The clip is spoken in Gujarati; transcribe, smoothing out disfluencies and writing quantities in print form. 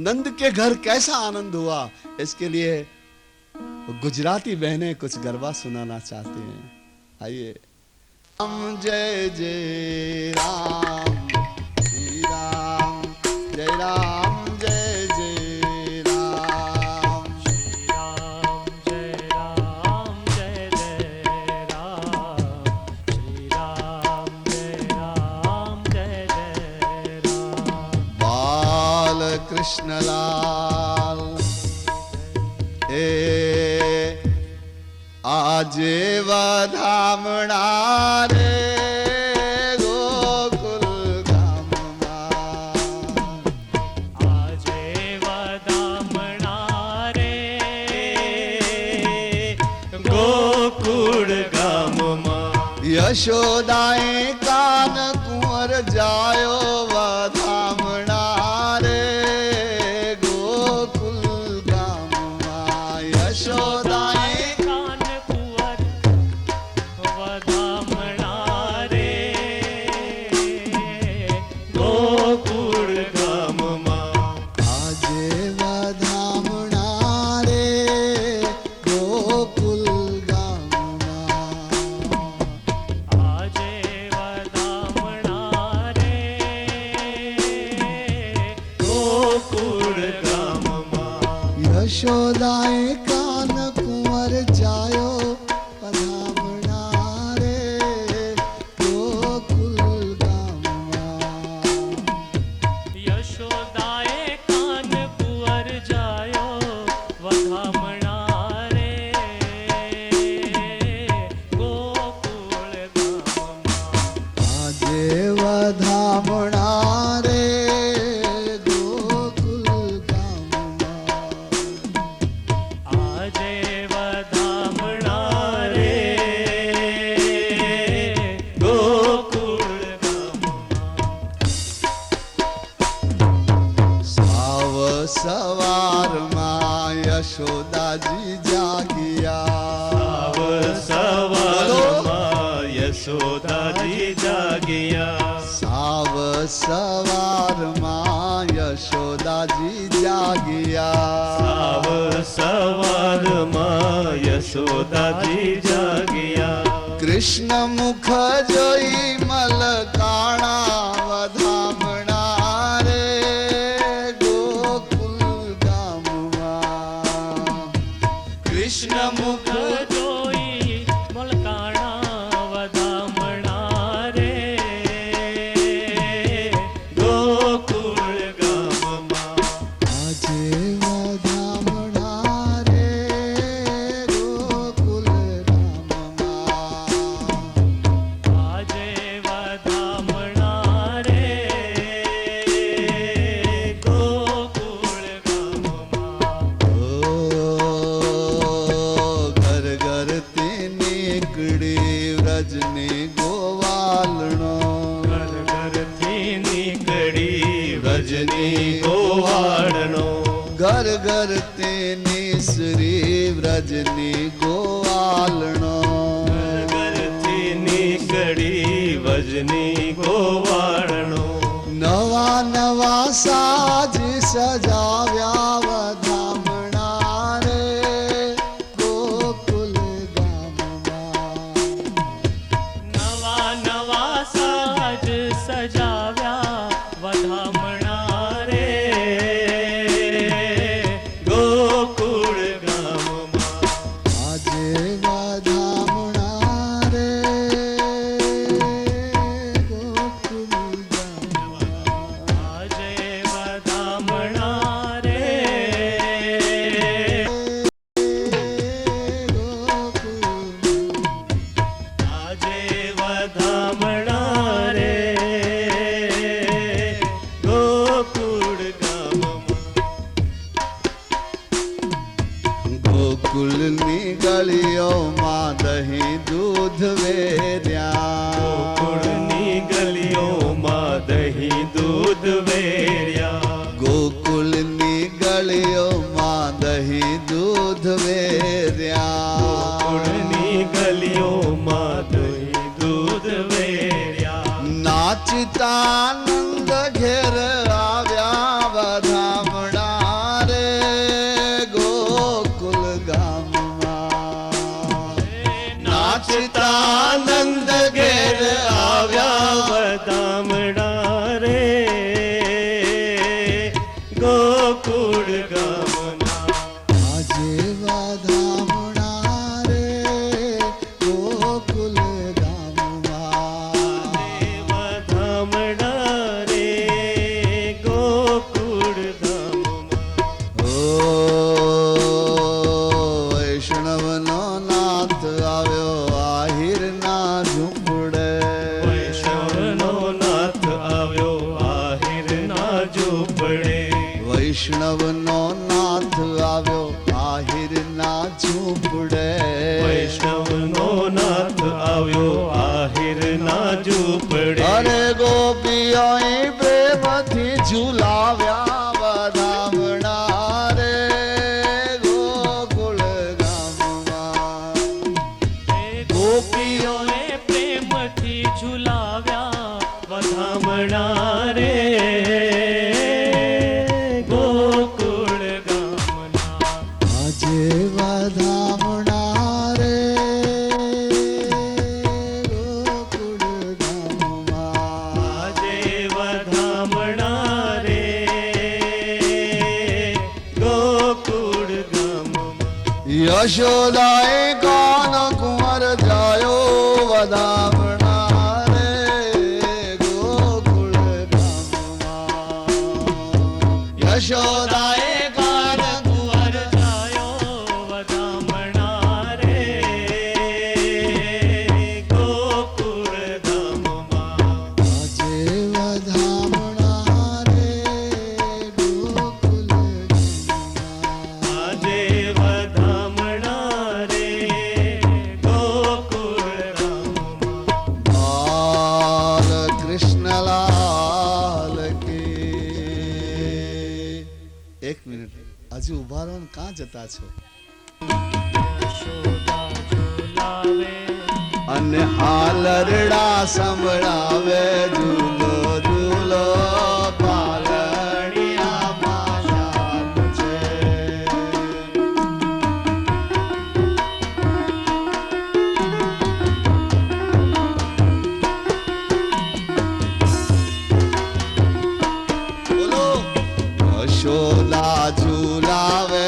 नंद के घर कैसा आनंद हुआ, इसके लिए गुजराती बहनें कुछ गरबा सुनाना चाहते हैं। आइए। राम जय जय राम, श्री राम जय राम, जय जय राम, श्री राम जय राम, जय जय राम, श्री राम जय राम, जय जय राम। बाल कृष्ण लाल आजे वधामणा रे गोकुल गामમાં, આજે વધામણા રે ગોકુળ ગામમાં, यशोदाए कान कुंवर जायो वधामणा रे गोकुल गामમાં, यशोदाए यशोदाए कान कुंवर जायो वधामणा रे गोकुल गामમાં, यशोदाए कान कुंवर जायो वधामणा रे गोकुळ गामમાં, आजे वधामणा रे सवार मां यशोदाजी जागिया, सवार मां यशोदाजी जागिया, साव सवार मां यशोदाजी जागिया, साव सवार मां यशोदाजी जागिया, कृष्ण मुख जोई मलकाणा वधामणा कृष्ण मुख जोई मलकाणा वधामणा रे गोकुळ गामમાં, आजे वधामणा रे गोकुल गामમાં, આજે વધામણા રે ગોકુળ ગામમાં, વ્રજની ગોવાલણો, ઘર ઘરથી નીકળી વ્રજની ગોવાળનો, ઘર ઘરથી નિસરી વ્રજની ગોવાલણો, ઘર ઘરથી નીકળી વ્રજની ગોવાળનો, નવા નવા સાજ સજાવ્યા વધામણા રે ગોકુલ ગામમાં, નવા નવા સાજ સજાવ્યા વધામણા રે ગોકુળ ગામમાં, આજે વધામણા રે ગોકુળ ગામમાં, આજે વધામણા રે આજે વધામણા રે ગોકુળ ગામમાં, ગોકુલની ગલીઓમાં દહીં દૂધ વેર્યા, ગોકુળની ગલીઓમાં દહીં દૂધ વેર્યા, ગોકુલની ગલીઓમાં દહીં દૂધ વેર્યા, ગોકુળની ગલીઓમાં દહીં દૂધ વેર્યા, નાચતા નંદ ઘેર આવ્યા વધામણા નાચતા નંદ ઘેર આવ્યા વધામણા રે ગોકુળ ગામના આજે વધામણા રે ગોકુલ ગામમાં વધામણા રે ગોકુળ ગામમાં ઓ વૈષ્ણવનો નાથ આવ્યો આહિરના ઝૂંપડે વૈષ્ણવનો નાથ આવ્યો આહિરના ઝૂંપડે વૈષ્ણવનો નાથ આવ્યો આહિરના ઝૂંપડે વૈષ્ણવનો નાથ આવ્યો આહિરના ઝૂંપડે અરે ગોપીઓએ પ્રેમથી ઝુલાવ્યા વધામણા રે ગોકુળ ગામમાં ગોપીઓએ પ્રેમથી ઝુલાવ્યા વધામણા રે ગોકુળ ગામના આજે વધામણા રે ગોકુળ ગામમાં આજે વધામણા રે ગોકુળ ગામમાં યશોદાએ કાન કુંવર જાયો વધામણા રે ગોકુળ ગામમાં યશોદાએ કાન કુંવર જાયો વધામણા રે ગોકુળ ગામમાં આજે વધામણા રે ગોકુળ ગામમાં આજે વધામણા રે ગોકુળ ગામમાં બાલ કૃષ્ણલાલ કી એક મિનિટ હજુ ઉભા રહો ને કાં જતા છો યશોદા ઝુલાવે અને હાલરડા સંભળાવે ઝૂલો ઝૂલો પાલણિયા માશાત છે બોલો યશોદા ઝુલાવે